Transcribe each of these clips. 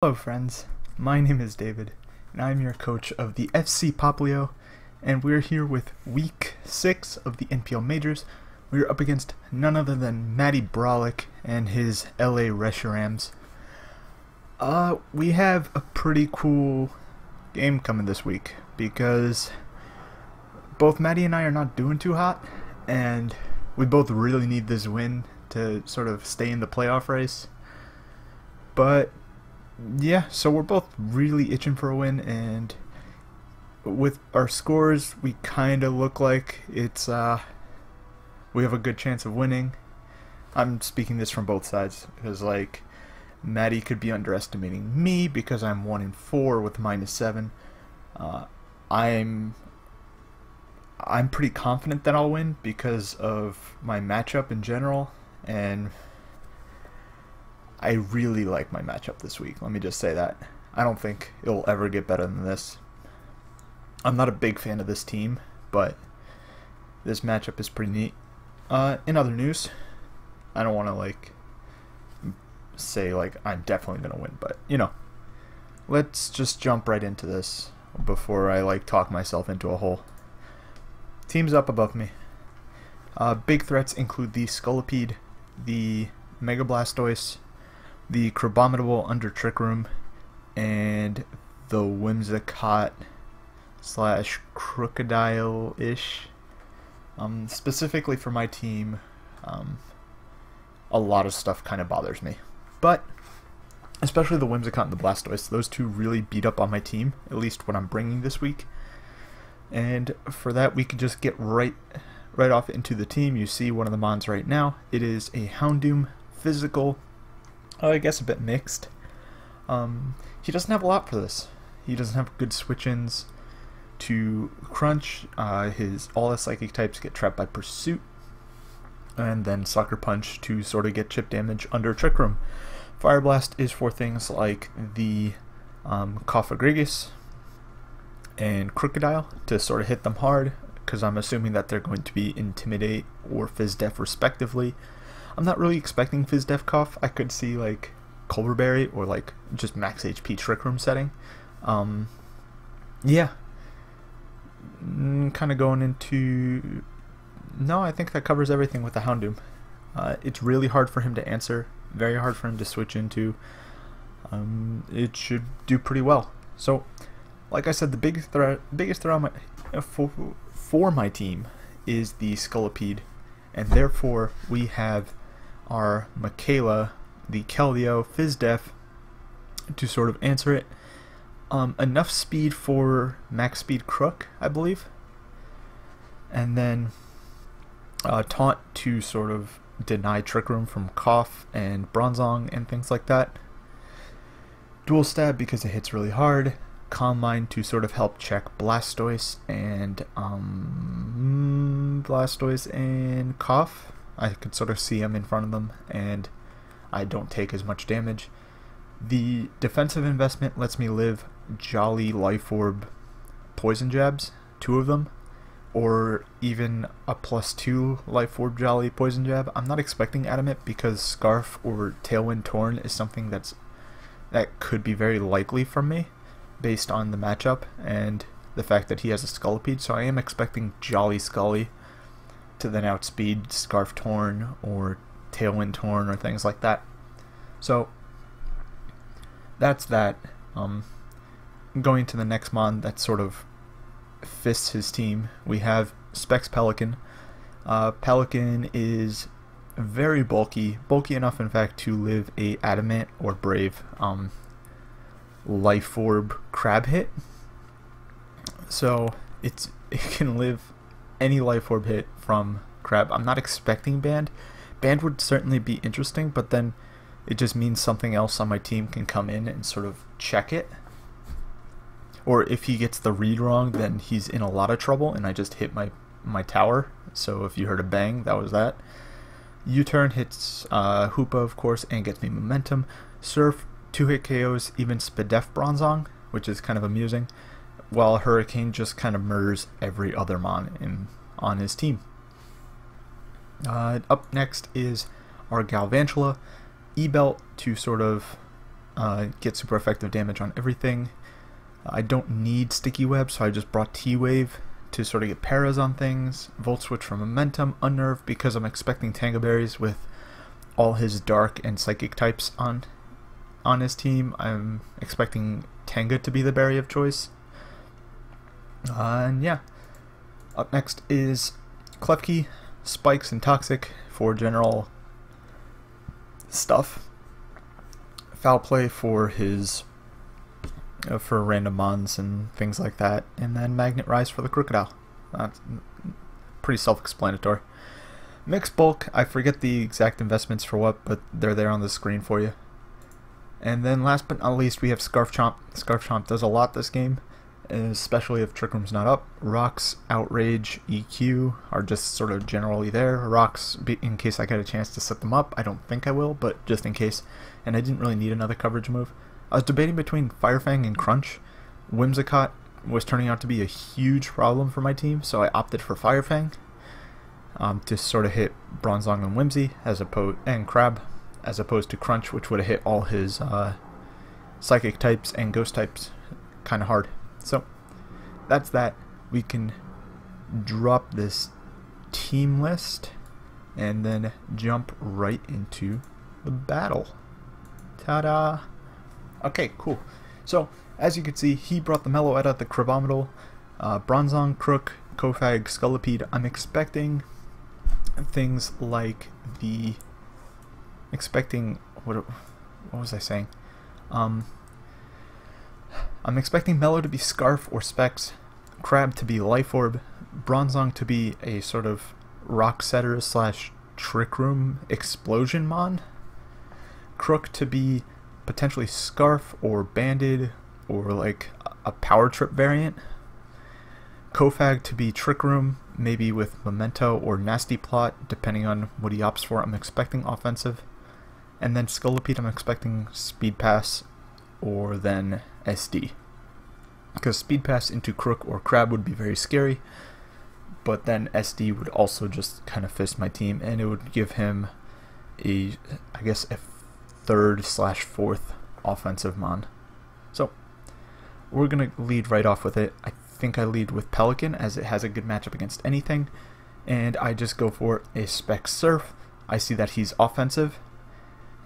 Hello friends, my name is David, and I'm your coach of the FC Popplio, and we're here with week 6 of the NPL Majors. We're up against none other than Matty Brolick and his LA Reshirams. We have a pretty cool game coming this week, because both Matty and I are not doing too hot, and we both really need this win to sort of stay in the playoff race. But yeah, so we're both really itching for a win, and with our scores, we kind of look like we have a good chance of winning. I'm speaking this from both sides, because like Matty could be underestimating me because I'm 1-4 with -7. I'm pretty confident that I'll win because of my matchup in general, and I really like my matchup this week. Let me just say that. I don't think it'll ever get better than this. I'm not a big fan of this team, but this matchup is pretty neat. In other news, I don't want to say I'm definitely going to win, but you know, let's just jump right into this before I talk myself into a hole. Teams up above me. Big threats include the Scolipede, the Mega Blastoise, the Crabominable under Trick Room, and the Whimsicott / Crocodile-ish. Specifically for my team, a lot of stuff kind of bothers me. But especially the Whimsicott and the Blastoise, those two really beat up on my team, at least what I'm bringing this week. And for that, we can just get right off into the team. You see one of the mons right now. It is a Houndoom physical. I guess a bit mixed. He doesn't have a lot for this. He doesn't have good switch-ins to Crunch. All his psychic types get trapped by Pursuit, and then Sucker Punch to sort of get chip damage under Trick Room. Fire Blast is for things like the Cofagrigus and Crocodile to sort of hit them hard, because I'm assuming that they're going to be Intimidate or Fizz Def respectively. I'm not really expecting Fizz Def Cough. I could see Culverberry or just max HP Trick Room setting. Yeah. Kind of going into... No, I think that covers everything with the Houndoom. It's really hard for him to answer. Very hard for him to switch into. It should do pretty well. So, like I said, the biggest threat for my team is the Scolipede. And therefore, we have our Michaela, the Keldeo, Fizz Def to sort of answer it. Enough speed for max speed Crook, I believe. And then Taunt to sort of deny Trick Room from Cough and Bronzong and things like that. Dual Stab because it hits really hard. Calm Mind to sort of help check Blastoise and Cough. I could sort of see him in front of them, and I don't take as much damage. The defensive investment lets me live Jolly Life Orb Poison Jabs, 2 of them, or even a +2 Life Orb Jolly Poison Jab. I'm not expecting Adamant because Scarf or Tailwind Torn is something that could be very likely from me based on the matchup and the fact that he has a Scolipede, so I am expecting Jolly Scully to then outspeed Scarf Torn or Tailwind Torn or things like that. So that's that. Going to the next mon that sort of fists his team, we have Specs Pelican. Pelican is very bulky enough in fact to live a Adamant or Brave Life Orb Crab hit. So it can live any Life Orb hit from Crab. I'm not expecting Band. Band would certainly be interesting, but then it just means something else on my team can come in and sort of check it. Or if he gets the read wrong, then he's in a lot of trouble, and I just hit my tower. So if you heard a bang, that was that. U-turn hits Hoopa, of course, and gets me momentum. Surf, 2-hit KOs, even Spadef Bronzong, which is kind of amusing, while Hurricane just kind of murders every other mon on his team. Up next is our Galvantula. E-Belt to sort of get super effective damage on everything. I don't need Sticky Web, so I just brought T-Wave to sort of get paras on things. Volt Switch for momentum, Unnerve because I'm expecting Tanga Berries with all his Dark and Psychic types on his team. I'm expecting Tanga to be the berry of choice. And yeah, up next is Klefki, Spikes, and Toxic for general stuff. Foul Play for his for random mons and things like that, and then Magnet Rise for the Crocodile. That's pretty self-explanatory. Mixed Bulk, I forget the exact investments for what, but they're there on the screen for you. And then last but not least, we have Scarf Chomp. Scarf Chomp does a lot this game, especially if Trick Room's not up. Rocks, Outrage, EQ are just sort of generally there. Rocks, in case I get a chance to set them up. I don't think I will, but just in case. And I didn't really need another coverage move. I was debating between Firefang and Crunch. Whimsicott was turning out to be a huge problem for my team, so I opted for Firefang to sort of hit Bronzong and Whimsy and Crab, as opposed to Crunch, which would have hit all his Psychic types and Ghost types kind of hard. So that's that. We can drop this team list and then jump right into the battle. Ta-da! Okay, cool. So, as you can see, he brought the Meloetta, the Crabominal, Bronzong, Crook, Kofag, Scolipede. I'm expecting things like what was I saying? I'm expecting Melo to be Scarf or Specs, Crab to be Life Orb, Bronzong to be a sort of Rock Setter / Trick Room Explosion Mon, Crook to be potentially Scarf or Banded or like a Power Trip variant, Kofag to be Trick Room, maybe with Memento or Nasty Plot, depending on what he opts for. I'm expecting offensive. And then Scolipede, I'm expecting Speed Pass or then SD. Because Speed Pass into Crook or Crab would be very scary, but then SD would also just kind of fist my team, and it would give him I guess a 3rd / 4th offensive mon. So we're gonna lead right off with it. I think I lead with Pelican as it has a good matchup against anything, and I just go for a Spec Surf. I see that he's offensive,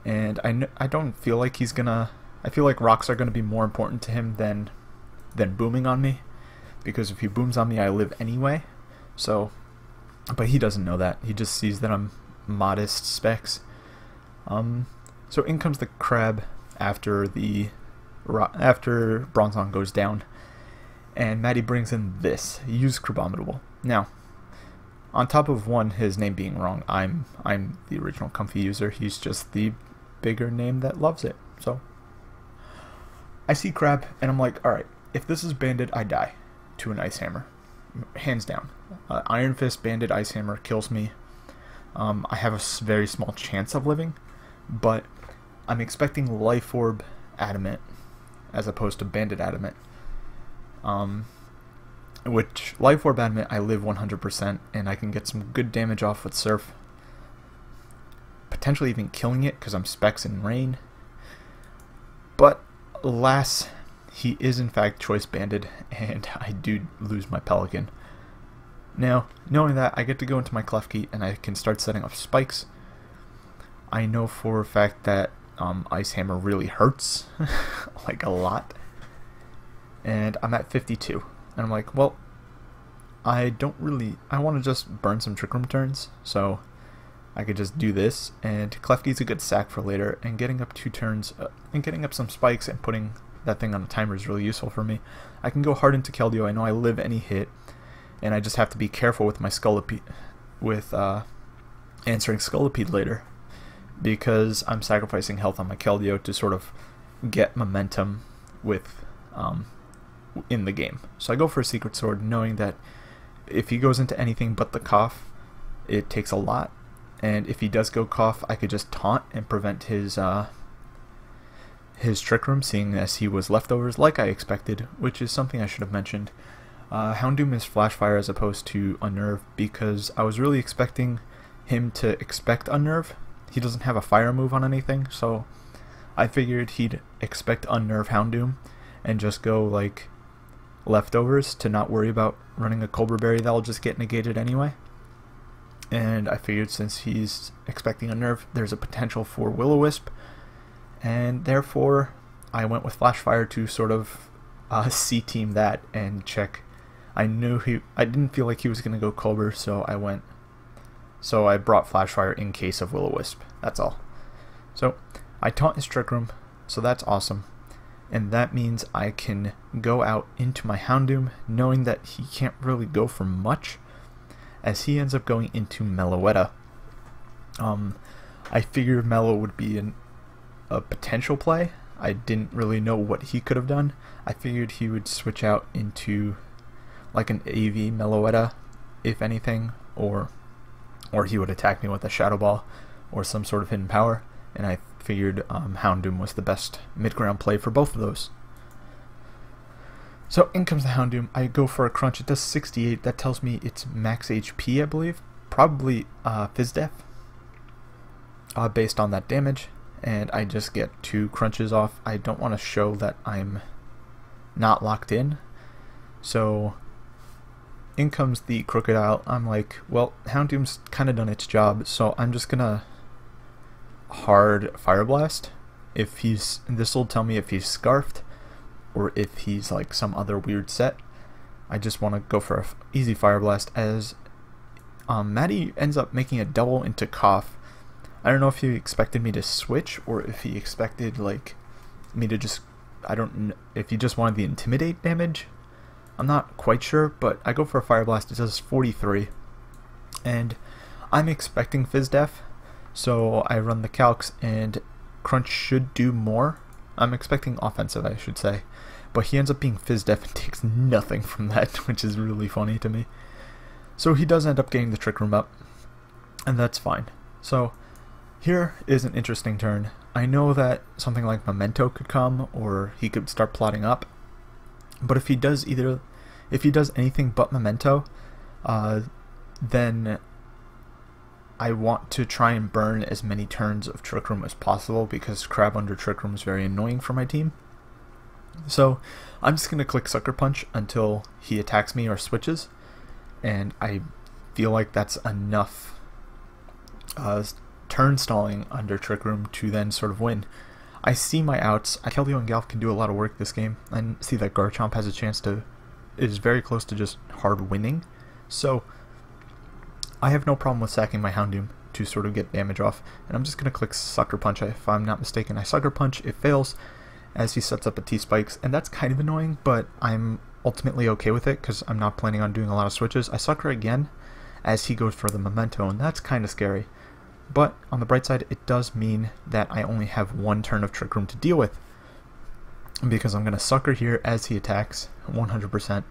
and I don't feel like he's gonna. I feel like rocks are gonna be more important to him than booming on me, because if he booms on me, I live anyway. So, but he doesn't know that. He just sees that I'm modest specs. So in comes the Crab after Bronzong goes down, and Maddie brings in this. Use Crabominable. Now, on top of his name being wrong, I'm the original Comfy user. He's just the bigger name that loves it. So I see Crab, and I'm like, all right, if this is Banded, I die to an Ice Hammer, hands down. Iron Fist, Banded, Ice Hammer kills me. I have a very small chance of living, but I'm expecting Life Orb Adamant as opposed to Banded Adamant. Which Life Orb Adamant, I live 100%, and I can get some good damage off with Surf. Potentially even killing it because I'm Specs in Rain. But alas, he is in fact Choice Banded, and I do lose my Pelican. Now, knowing that, I get to go into my Klefki and I can start setting up spikes. I know for a fact that Ice Hammer really hurts, like a lot. And I'm at 52. And I'm like, well, I want to just burn some Trick Room turns, so I could just do this, and Klefki's a good sack for later, and getting up 2 turns, and getting up some spikes and putting that thing on a timer is really useful for me. I can go hard into Keldeo. I know I live any hit, and I just have to be careful with my Scolipede, with answering Scolipede later, because I'm sacrificing health on my Keldeo to sort of get momentum with in the game. So I go for a Secret Sword, knowing that if he goes into anything but the Cough, it takes a lot, and if he does go Cough, I could just taunt and prevent his Trick Room, seeing as he was leftovers like I expected, which is something I should have mentioned. Houndoom is Flash Fire as opposed to Unnerve, because I was really expecting him to expect Unnerve. He doesn't have a fire move on anything, so I figured he'd expect Unnerve Houndoom and just go like leftovers to not worry about running a Cobra Berry that'll just get negated anyway. And I figured since he's expecting Unnerve, there's a potential for Will-O-Wisp, and therefore I went with Flash Fire to sort of C-team that and check. I didn't feel like he was going to go Cobra, so I brought Flash Fire in case of Will-O-Wisp. That's all. So I taunt his Trick Room, so that's awesome. And that means I can go out into my Houndoom knowing that he can't really go for much, as he ends up going into Meloetta. I figured Melo would be a potential play. I didn't really know what he could have done. I figured he would switch out into like an AV Meloetta, if anything, or he would attack me with a Shadow Ball or some sort of hidden power, and I figured Houndoom was the best mid-ground play for both of those. So in comes the Houndoom. I go for a crunch. It does 68. That tells me it's max HP, I believe. Probably Fizdef, based on that damage. And I just get 2 crunches off. I don't want to show that I'm not locked in. So in comes the Crocodile. I'm like, well, Houndoom's kind of done its job, so I'm just gonna hard Fire Blast. This will tell me if he's Scarfed or if he's like some other weird set. I just want to go for a easy Fire Blast, as Matty ends up making a double into Cough. I don't know if he expected me to switch or if he expected like me to just, I don't know if he just wanted the Intimidate damage. I'm not quite sure, but I go for a Fire Blast. It does 43, and I'm expecting Fizdef, so I run the calcs, and Crunch should do more. I'm expecting offensive, I should say, but he ends up being Fizdef and takes nothing from that, which is really funny to me. So he does end up getting the Trick Room up, and that's fine. So here is an interesting turn. I know that something like Memento could come, or he could start plotting up, but if he does anything but Memento, then I want to try and burn as many turns of Trick Room as possible, because Crab under Trick Room is very annoying for my team. So I'm just going to click Sucker Punch until he attacks me or switches, and I feel like that's enough turn stalling under Trick Room to then sort of win. I see my outs. Keldeo and Galf can do a lot of work this game. I see that Garchomp has a chance to, is very close to just hard winning. So I have no problem with sacking my Houndoom to sort of get damage off. And I'm just going to click Sucker Punch. If I'm not mistaken, I Sucker Punch. It fails as he sets up a T-Spikes. And that's kind of annoying, but I'm ultimately okay with it because I'm not planning on doing a lot of switches. I Sucker again as he goes for the Memento, and that's kind of scary. But on the bright side, it does mean that I only have 1 turn of Trick Room to deal with, because I'm going to Sucker here as he attacks 100%.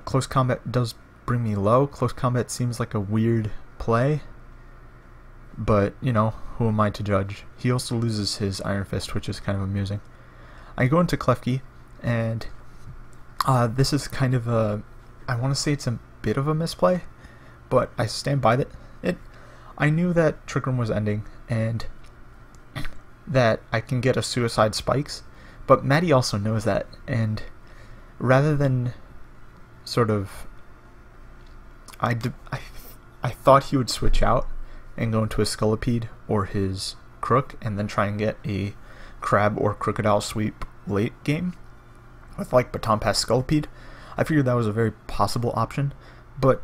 Close Combat does bring me low. Close Combat seems like a weird play, but you know, who am I to judge? He also loses his Iron Fist, which is kind of amusing. I go into Klefki, and this is kind of a, I want to say it's a bit of a misplay, but I stand by it. I knew that Trick Room was ending and that I can get a Suicide Spikes, but Matty also knows that, and rather than sort of, I thought he would switch out and go into a Scolipede or his Crook and then try and get a Crab or Crocodile sweep late game with like Baton Pass Scolipede. I figured that was a very possible option, but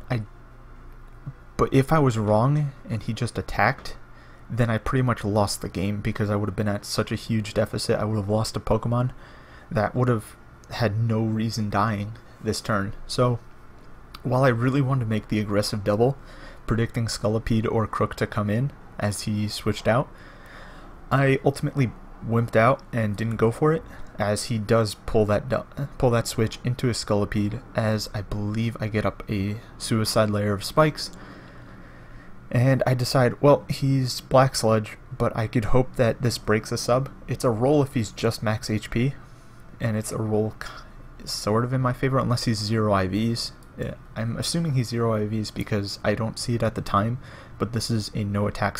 if I was wrong and he just attacked, then I pretty much lost the game, because I would have been at such a huge deficit. I would have lost a Pokemon that would have had no reason dying this turn. So while I really wanted to make the aggressive double, predicting Scolipede or Crook to come in as he switched out, I ultimately wimped out and didn't go for it, as he does pull that switch into a Scolipede, as I believe I get up a Suicide Layer of Spikes. And I decide, well, he's Black Sludge, but I could hope that this breaks a sub. It's a roll if he's just max HP, and it's a roll sort of in my favor, unless he's 0 IVs. Yeah, I'm assuming he's 0 IVs because I don't see it at the time, but this is a 0 attack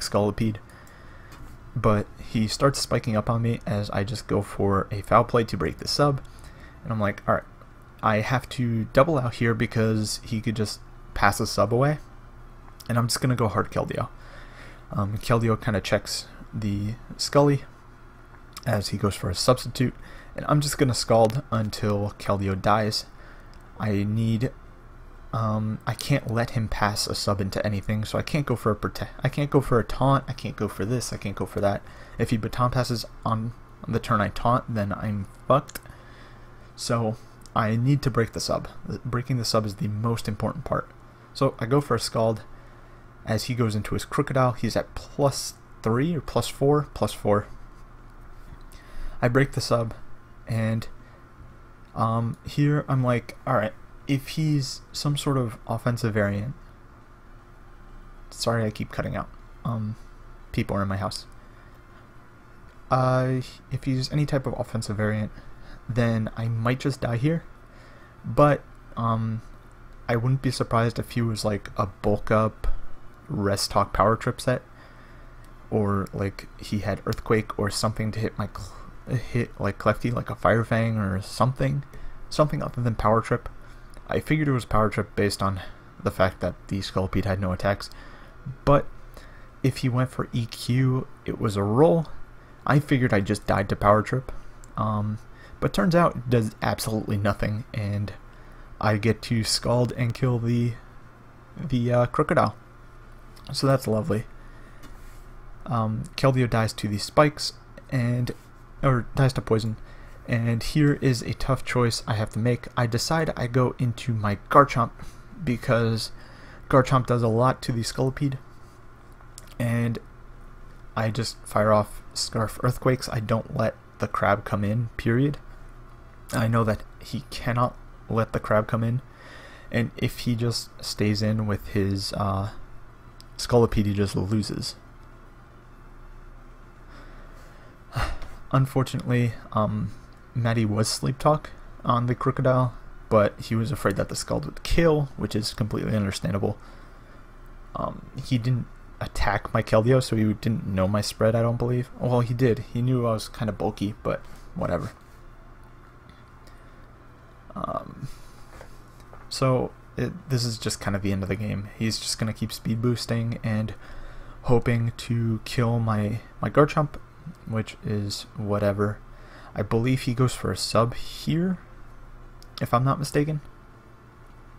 Scolipede. but he starts spiking up on me as I just go for a foul play to break the sub, and I'm like, alright, I have to double out here because he could just pass the sub away, and I'm just going to go hard Keldeo. Keldeo kind of checks the Scully as he goes for a substitute, and I'm just going to scald until Keldeo dies. I need I can't let him pass a sub into anything, so I can't go for a I can't go for a taunt, I can't go for this, I can't go for that. If he baton passes on the turn I taunt, then I'm fucked. So I need to break the sub. Breaking the sub is the most important part. So I go for a scald. As he goes into his Crocodile, he's at +3 or +4, +4. I break the sub, and here I'm like, alright, if he's some sort of offensive variant, sorry I keep cutting out, people are in my house. If he's any type of offensive variant, then I might just die here, but I wouldn't be surprised if he was like a bulk up rest talk power trip set, or like he had Earthquake or something to hit my like Clefty, like a Fire Fang or something other than power trip. I figured it was power trip based on the fact that the Scolipede had no attacks, but if he went for EQ, it was a roll. I figured I just died to power trip, but turns out it does absolutely nothing, and I get to scald and kill the Crocodile. So that's lovely. Keldeo dies to the spikes, or dies to poison, and here is a tough choice I have to make. I decide I go into my Garchomp because Garchomp does a lot to the Scolipede, and I just fire off Scarf Earthquakes. I don't let the crab come in, period. I know that he cannot let the crab come in, and if he just stays in with his Scolipede, he just loses. Unfortunately, Matty was Sleep Talk on the Crocodile, but he was afraid that the Scald would kill, which is completely understandable. He didn't attack my Keldeo, so he didn't know my spread, I don't believe. Well, he did. He knew I was kind of bulky, but whatever. This is just kind of the end of the game. He's just going to keep speed boosting and hoping to kill my Garchomp, which is whatever. I believe he goes for a sub here, if I'm not mistaken.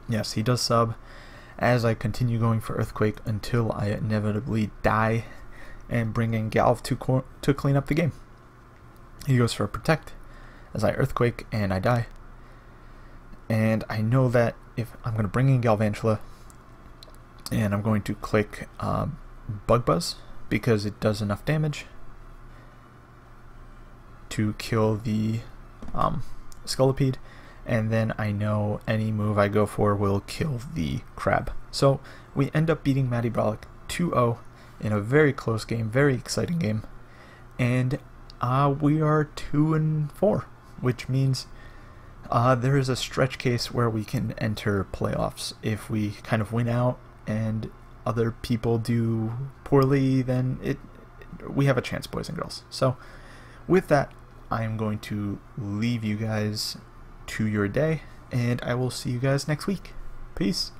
Yes, he does sub, as I continue going for Earthquake until I inevitably die and bring in Galv to clean up the game. He goes for a Protect, as I Earthquake and I die. And I know that if I'm going to bring in Galvantula, and I'm going to click Bug Buzz, because it does enough damage to kill the Scolipede, and then I know any move I go for will kill the crab. So we end up beating Matty Brolic 2-0 in a very close game, very exciting game, and we are 2-4, which means there is a stretch case where we can enter playoffs. If we kind of win out and other people do poorly, then we have a chance, boys and girls. So with that, I am going to leave you guys to your day, and I will see you guys next week. Peace.